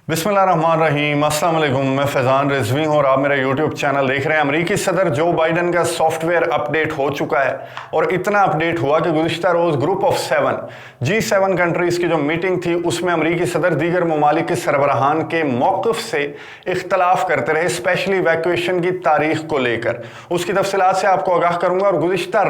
बिस्मिल्लाहिर्रहमानिर्रहीम, अस्सलाम वालेकुम। मैं फैज़ान रिजवी हूँ और आप मेरा यूट्यूब चैनल देख रहे हैं। अमेरिकी सदर जो बाइडन का सॉफ्टवेयर अपडेट हो चुका है और इतना अपडेट हुआ कि गुज़िश्ता रोज़ ग्रुप ऑफ 7 G7 कंट्रीज़ की जो मीटिंग थी उसमें अमेरिकी सदर दीगर ममालिक के सरबराहान के मौक़िफ़ से इख्तलाफ करते रहे, स्पेशली इवैक्यूएशन की तारीख को लेकर। उसकी तफसीलात से आपको आगाह करूँगा। और गुज़िश्ता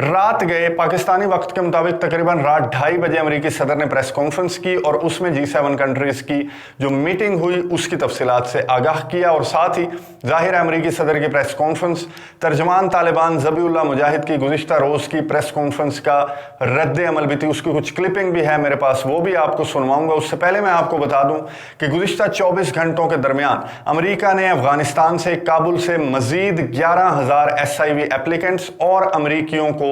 रात गए पाकिस्तानी वक्त के मुताबिक तकरीबन रात 2:30 बजे अमेरिकी सदर ने प्रेस कॉन्फ्रेंस की और उसमें G7 कंट्रीज़ की जो मीटिंग हुई उसकी तफसीलात से आगाह किया। और साथ ही ज़ाहिर है अमेरिकी सदर की प्रेस कॉन्फ्रेंस तर्जमान तालिबान ज़बीहुल्लाह मुजाहिद की गुज़िश्ता रोज़ की प्रेस कॉन्फ्रेंस का रद्द अमल भी थी। उसकी कुछ क्लिपिंग भी है मेरे पास, वो भी आपको सुनवाऊंगा। उससे पहले मैं आपको बता दूं कि गुज़िश्ता 24 घंटों के दरमियान अमेरिका ने अफगानिस्तान से काबुल से मजीद 11,000 SIV एप्लीकेंट्स और अमरीकियों को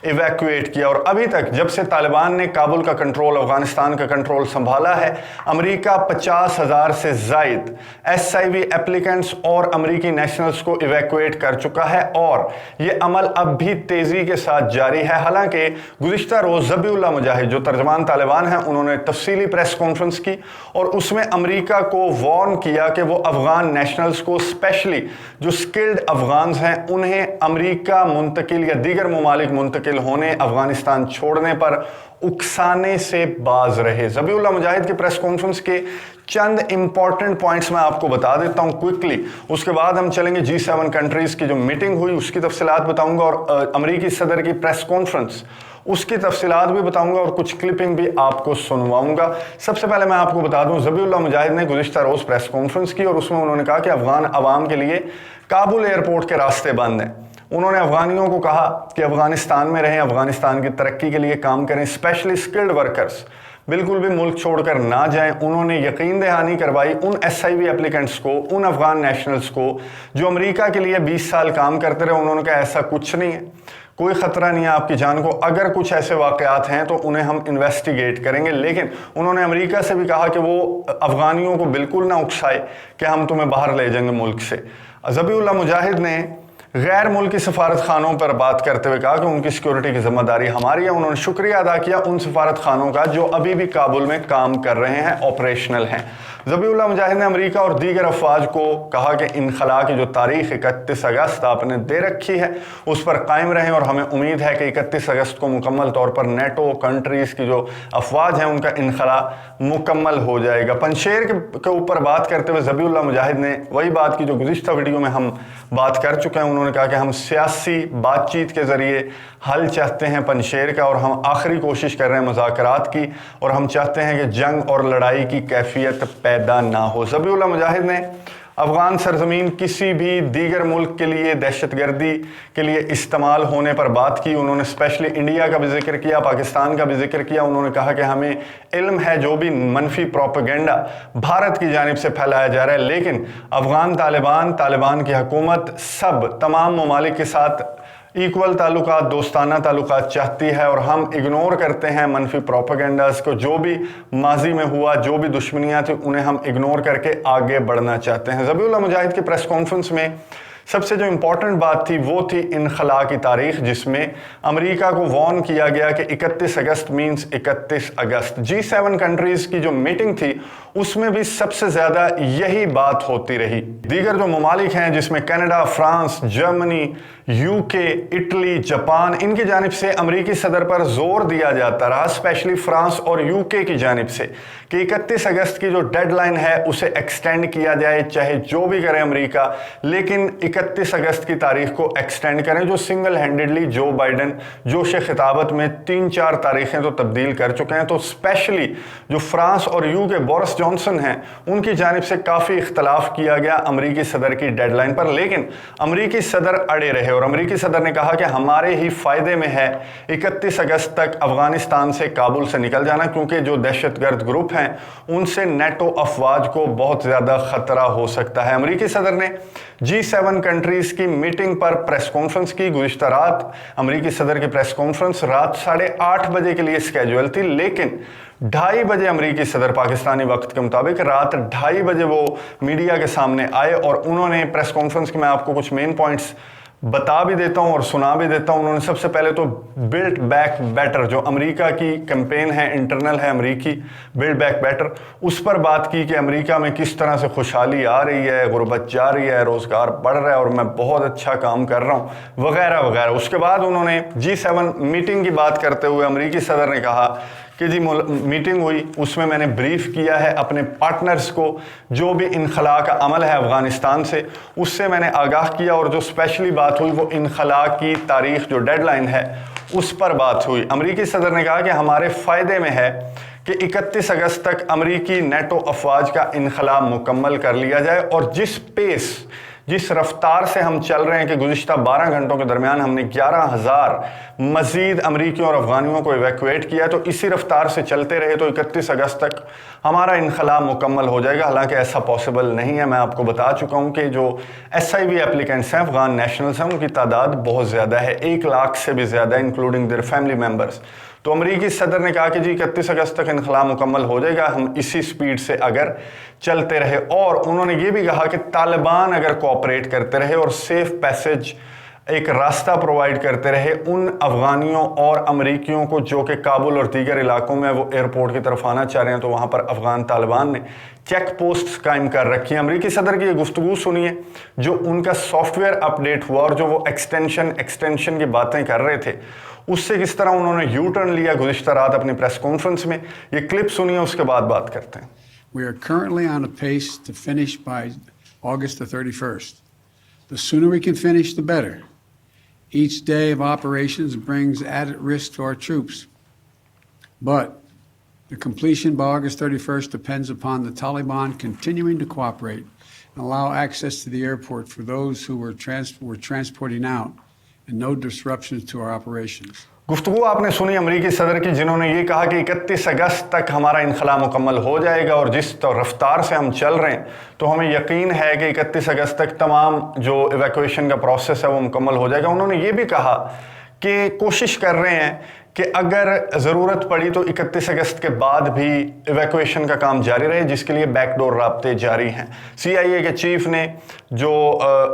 इवैक्यूएट किया। और अभी तक जब से तालिबान ने काबुल का कंट्रोल, अफगानिस्तान का कंट्रोल संभाला है, अमेरिका 50,000 से जायद SIV एप्लीकेंट्स और अमेरिकी नेशनल्स को इवैक्यूएट कर चुका है और यह अमल अब भी तेजी के साथ जारी है। हालांकि गुज़िश्ता रोज़ ज़बीहुल्लाह मुजाहिद जो तर्जमान तालिबान हैं, उन्होंने तफसीली प्रेस कॉन्फ्रेंस की और उसमें अमेरिका को वार्न किया कि वो अफगान नेशनल्स को, स्पेशली जो स्किल्ड अफगान्स हैं, उन्हें अमेरिका मुंतकिल या दीगर ममालिक मुंतकिल होने, अफगानिस्तान छोड़ने पर उकसाने से बाज रहे। ज़बीहुल्लाह मुजाहिद की प्रेस कॉन्फ्रेंस के चंद इंपॉर्टेंट पॉइंट्स मैं आपको बता देता हूं क्विकली। उसके बाद हम चलेंगे G7 कंट्रीज की जो मीटिंग हुई उसकी तफसीलात बताऊंगा और अमेरिकी सदर की प्रेस कॉन्फ्रेंस उसकी तफसीलात भी बताऊंगा और कुछ क्लिपिंग भी आपको सुनवाऊंगा। सबसे पहले मैं आपको बता दूं, ज़बीहुल्लाह मुजाहिद ने गुज़िश्ता रोज़ प्रेस कॉन्फ्रेंस की और उसमें उन्होंने कहा कि अफगान अवाम के लिए काबुल एयरपोर्ट के रास्ते बंद हैं। उन्होंने अफगानियों को कहा कि अफगानिस्तान में रहें, अफगानिस्तान की तरक्की के लिए काम करें, स्पेशली स्किल्ड वर्कर्स बिल्कुल भी मुल्क छोड़कर ना जाएं। उन्होंने यकीन दहानी करवाई उन SIV एप्लीकेंट्स को, उन अफगान नेशनल्स को जो अमेरिका के लिए 20 साल काम करते रहे। उन्होंने कहा ऐसा कुछ नहीं है, कोई ख़तरा नहीं है आपकी जान को, अगर कुछ ऐसे वाक़यात हैं तो उन्हें हम इन्वेस्टिगेट करेंगे। लेकिन उन्होंने अमेरिका से भी कहा कि वो अफगानियों को बिल्कुल ना उकसाए कि हम तुम्हें बाहर ले जाएंगे मुल्क से। ज़बीहुल्लाह मुजाहिद ने गैर मुल्की सफारत खानों पर बात करते हुए कहा कि उनकी सिक्योरिटी की जिम्मेदारी हमारी है। उन्होंने शुक्रिया अदा किया उन सफारत खानों का जो अभी भी काबुल में काम कर रहे हैं, ऑपरेशनल हैं। ज़बीहुल्लाह मुजाहिद ने अमेरिका और दीगर अफवाज को कहा कि इनखला की जो तारीख 31 अगस्त आपने दे रखी है उस पर कायम रहें और हमें उम्मीद है कि 31 अगस्त को मुकम्मल तौर पर नेटो कंट्रीज़ की जो अफवाज हैं उनका इनखला मुकम्मल हो जाएगा। पंशेर के ऊपर बात करते हुए ज़बीहुल्लाह मुजाहिद ने वही बात की जो गुज़िश्ता वीडियो में हम बात कर चुके हैं। उन्होंने कहा कि हम सियासी बातचीत के ज़रिए हल चाहते हैं पंशेर का और हम आखिरी कोशिश कर रहे हैं मुज़ाकरात की और हम चाहते हैं कि जंग और लड़ाई की कैफियत पैदा ना हो। ज़बीहुल्लाह मुजाहिद ने अफ़गान सरजमीन किसी भी दीगर मुल्क के लिए दहशतगर्दी के लिए इस्तेमाल होने पर बात की। उन्होंने स्पेशली इंडिया का भी जिक्र किया, पाकिस्तान का भी जिक्र किया। उन्होंने कहा कि हमें इल्म है जो भी मनफी प्रोपेगेंडा भारत की जानिब से फैलाया जा रहा है, लेकिन अफ़गान तालिबान की हुकूमत सब तमाम ममालिक के साथ इक्वल ताल्लुकात, दोस्ताना ताल्लुकात चाहती है और हम इग्नोर करते हैं मनफी प्रोपेगेंडास को। जो भी माजी में हुआ, जो भी दुश्मनियाँ थी, उन्हें हम इग्नोर करके आगे बढ़ना चाहते हैं। ज़बीहुल्लाह मुजाहिद की प्रेस कॉन्फ्रेंस में सबसे जो इम्पोर्टेंट बात थी वो थी इनखला की तारीख, जिसमें अमेरिका को वार्न किया गया कि 31 अगस्त मीन्स 31 अगस्त। G7 कंट्रीज़ की जो मीटिंग थी उसमें भी सबसे ज़्यादा यही बात होती रही। दीगर जो ममालिक हैं जिसमें Canada, France, Germany, UK, Italy, Japan, इनकी जानिब से अमेरिकी सदर पर जोर दिया जाता रहा, स्पेशली फ्रांस और UK की जानिब से, कि 31 अगस्त की जो डेडलाइन है उसे एक्सटेंड किया जाए, चाहे जो भी करे अमेरिका, लेकिन 31 अगस्त की तारीख को एक्सटेंड करें। जो सिंगल हैंडेडली जो बाइडन जोश खिताबत में 3-4 तारीखें तो तब्दील कर चुके हैं। तो स्पेशली जो फ्रांस और UK बोरिस जॉनसन हैं उनकी जानिब से काफ़ी इख्तलाफ किया गया अमेरिकी सदर की डेडलाइन पर, लेकिन अमेरिकी सदर अड़े रहे और अमेरिकी सदर ने कहा कि हमारे ही फ़ायदे में है 31 अगस्त तक अफगानिस्तान से, काबुल से निकल जाना, क्योंकि जो दहशतगर्द ग्रुप हैं उनसे नेटो अफवाज को बहुत ज़्यादा ख़तरा हो सकता है। अमेरिकी सदर ने G7 कंट्रीज़ की मीटिंग पर प्रेस कॉन्फ्रेंस की। गुज़िश्ता रात अमेरिकी सदर की प्रेस कॉन्फ्रेंस रात 8:30 बजे के लिए स्केड्यूल थी, लेकिन 2:30 बजे अमेरिकी सदर पाकिस्तानी वक्त के मुताबिक रात 2:30 बजे वो मीडिया के सामने आए और उन्होंने प्रेस कॉन्फ्रेंस के, मैं आपको कुछ मेन पॉइंट्स बता भी देता हूं और सुना भी देता हूं। उन्होंने सबसे पहले तो बिल्ड बैक बेटर, जो अमेरिका की कैंपेन है, इंटरनल है अमेरिकी, बिल्ड बैक बेटर, उस पर बात की कि अमेरिका में किस तरह से खुशहाली आ रही है, गुर्बत जा रही है, रोज़गार बढ़ रहा है और मैं बहुत अच्छा काम कर रहा हूं, वगैरह वगैरह। उसके बाद उन्होंने G7 मीटिंग की बात करते हुए अमेरिकी सदर ने कहा कि जी मीटिंग हुई, उसमें मैंने ब्रीफ किया है अपने पार्टनर्स को, जो भी इनखला का अमल है अफ़गानिस्तान से, उससे मैंने आगाह किया, और जो स्पेशली बात हुई वो इनखला की तारीख, जो डेडलाइन है, उस पर बात हुई। अमेरिकी सदर ने कहा कि हमारे फ़ायदे में है कि 31 अगस्त तक अमेरिकी नेटो अफवाज का इनखला मुकम्मल कर लिया जाए, और जिस रफ्तार से हम चल रहे हैं कि गुज़िश्ता 12 घंटों के दरमियान हमने 11,000 मज़ीद अमरीकियों और अफ़गानियों को इवैक्यूएट किया, तो इसी रफ्तार से चलते रहे तो 31 अगस्त तक हमारा इनखला मुकम्मल हो जाएगा। हालांकि ऐसा पॉसिबल नहीं है। मैं आपको बता चुका हूं कि जो SIV एप्लीकेंट्स हैं, अफ़गान नेशनल्स हैं, उनकी तादाद बहुत ज़्यादा है, 1 लाख से भी ज़्यादा, इंक्लूडिंग देयर फैमिली मेम्बर्स। तो अमरीकी सदर ने कहा कि जी 31 अगस्त तक इनखला मुकम्मल हो जाएगा, हम इसी स्पीड से अगर चलते रहे। और उन्होंने ये भी कहा कि तालिबान अगर कोऑपरेट करते रहे और सेफ पैसेज, एक रास्ता प्रोवाइड करते रहे उन अफ़गानियों और अमरीकियों को जो कि काबुल और दीगर इलाकों में वो एयरपोर्ट की तरफ आना चाह रहे हैं, तो वहाँ पर अफ़गान तालिबान ने चेक पोस्ट कायम कर रखी है। अमरीकी सदर की ये गुफ्तगू सुनिए, जो उनका सॉफ्टवेयर अपडेट हुआ और जो वो एक्सटेंशन की बातें कर रहे थे, उससे किस तरह उन्होंने यू टर्न लिया गुज़िश्ता रात अपनी प्रेस कॉन्फ्रेंस में। ये क्लिप सुनिए, उसके बाद बात करते हैं। We are currently on a pace to finish by August the 31st. The sooner we can finish, the better. Each day of operations brings added risk to our troops. But the completion by August 31st depends upon the Taliban continuing to cooperate and allow access to the airport for those who were transporting out, and no disruptions to our operations. गुफ्तगू आपने सुनी अमरीकी सदर की, जिन्होंने ये कहा कि 31 अगस्त तक हमारा इनखला मुकम्मल हो जाएगा, और जिस रफ्तार से हम चल रहे हैं तो हमें यकीन है कि 31 अगस्त तक तमाम जो इवैक्यूएशन का प्रोसेस है वो मुकम्मल हो जाएगा। उन्होंने ये भी कहा कि कोशिश कर रहे हैं कि अगर ज़रूरत पड़ी तो 31 अगस्त के बाद भी इवैक्यूएशन का काम जारी रहे, जिसके लिए बैकडोर राब्ते जारी हैं। CIA के चीफ ने जो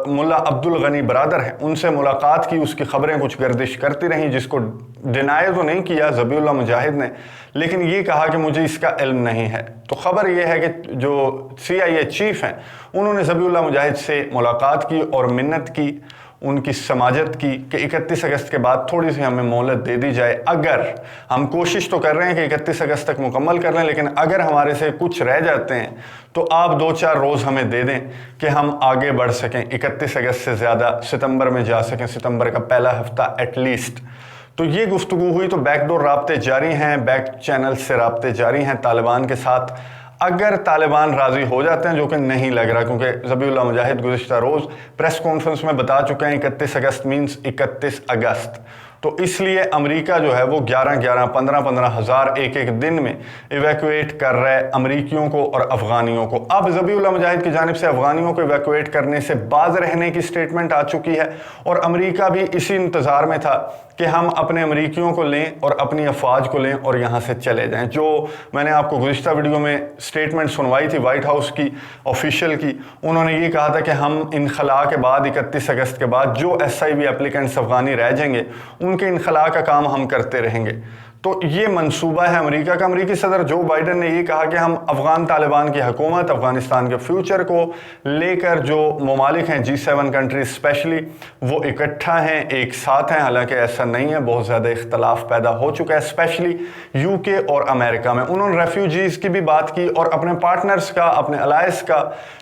मुल्ला अब्दुल गनी बरादर हैं, उनसे मुलाकात की, उसकी खबरें कुछ गर्दिश करती रहीं, जिसको डिनाई तो नहीं किया ज़बीउल्लाह मुजाहिद ने, लेकिन ये कहा कि मुझे इसका इल्म नहीं है। तो ख़बर ये है कि जो CIA चीफ हैं, उन्होंने ज़बीउल्लाह मुजाहिद से मुलाकात की और मिन्नत की, उनकी समाजत की कि 31 अगस्त के बाद थोड़ी सी हमें मोहलत दे दी जाए। अगर हम कोशिश तो कर रहे हैं कि 31 अगस्त तक मुकम्मल कर लें, लेकिन अगर हमारे से कुछ रह जाते हैं तो आप 2-4 रोज़ हमें दे दें कि हम आगे बढ़ सकें, 31 अगस्त से ज़्यादा सितंबर में जा सकें, सितंबर का पहला हफ्ता एटलीस्ट। तो ये गुफ्तगू हुई। तो बैकडोर राब्ते जारी हैं, बैक चैनल से राब्ते जारी हैं तालिबान के साथ। अगर तालिबान राज़ी हो जाते हैं, जो कि नहीं लग रहा, क्योंकि ज़बीउल्लाह मुजाहिद गुज़िश्ता रोज़ प्रेस कॉन्फ्रेंस में बता चुके हैं 31 अगस्त मीन्स 31 अगस्त। तो इसलिए अमेरिका जो है वो 11-11, 15-15 हज़ार एक दिन में इवैक्यूएट कर रहा है अमरीकियों को और अफ़गानियों को। अब ज़बीउल्लाह मुजाहिद की जानिब से अफ़गानियों को इवैक्यूएट करने से बाज रहने की स्टेटमेंट आ चुकी है, और अमेरिका भी इसी इंतज़ार में था कि हम अपने अमरीकियों को लें और अपनी अफवाज को लें और यहाँ से चले जाएं। जो मैंने आपको गुज़िश्ता वीडियो में स्टेटमेंट सुनवाई थी वाइट हाउस की ऑफिशियल की, उन्होंने ये कहा था कि हम इनखला के बाद 31 अगस्त के बाद जो SIV एप्लीकेंट्स अफ़गानी रह जाएंगे उनके इनखला का काम हम करते रहेंगे। तो ये मंसूबा है अमेरिका का। अमेरिकी सदर जो बाइडन ने ये कहा कि हम अफ़गान तालिबान की हुकूमत, अफ़गानिस्तान के फ्यूचर को लेकर जो ममालिक हैं G7 कंट्रीज स्पेशली, वो इकट्ठा हैं, एक साथ हैं। हालांकि ऐसा नहीं है, बहुत ज़्यादा इख्तलाफ पैदा हो चुका है स्पेशली UK और अमेरिका में। उन्होंने रेफ्यूजीज़ की भी बात की और अपने पार्टनर्स का, अपने अलायंस का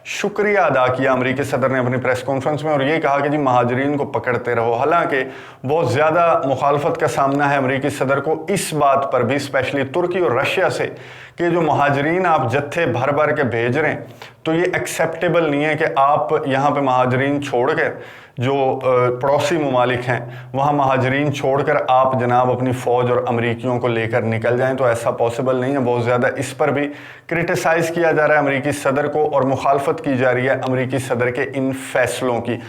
शुक्रिया अदा किया अमेरिकी सदर ने अपनी प्रेस कॉन्फ्रेंस में, और ये कहा कि जी महाजरीन को पकड़ते रहो। हालांकि बहुत ज़्यादा मुखालफत का सामना है अमेरिकी सदर को इस बात पर भी, स्पेशली तुर्की और रशिया से, कि जो महाजरीन आप जत्थे भर भर के भेज रहे हैं, तो ये एक्सेप्टेबल नहीं है कि आप यहाँ पे महाजरीन छोड़कर, जो पड़ोसी ममालिक हैं वहाँ महाजरीन छोड़कर आप जनाब अपनी फ़ौज और अमरीकियों को लेकर निकल जाएं। तो ऐसा पॉसिबल नहीं है। बहुत ज़्यादा इस पर भी क्रिटिसाइज़ किया जा रहा है अमरीकी सदर को, और मुखालफत की जा रही है अमरीकी सदर के इन फैसलों की।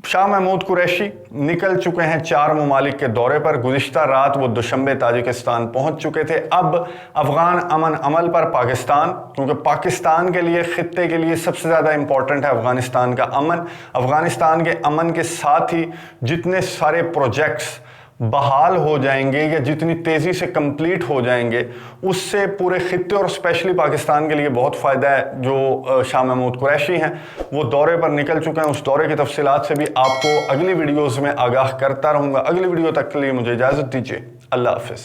शाह महमूद कुरैशी निकल चुके हैं 4 ममालिक के दौरे पर। गुज़िश्ता रात वो दुशंबे ताजिकिस्तान पहुंच चुके थे। अब अफगान अमन अमल पर पाकिस्तान, क्योंकि पाकिस्तान के लिए, खित्ते के लिए सबसे ज़्यादा इंपॉर्टेंट है अफगानिस्तान का अमन। अफगानिस्तान के अमन के साथ ही जितने सारे प्रोजेक्ट्स बहाल हो जाएंगे या जितनी तेज़ी से कंप्लीट हो जाएंगे, उससे पूरे खित्ते और स्पेशली पाकिस्तान के लिए बहुत फ़ायदा है। जो शाह महमूद कुरैशी हैं वो दौरे पर निकल चुके हैं। उस दौरे की तफसीलात से भी आपको अगली वीडियोज़ में आगाह करता रहूँगा। अगली वीडियो तक के लिए मुझे इजाज़त दीजिए। अल्लाह हाफ़िज़।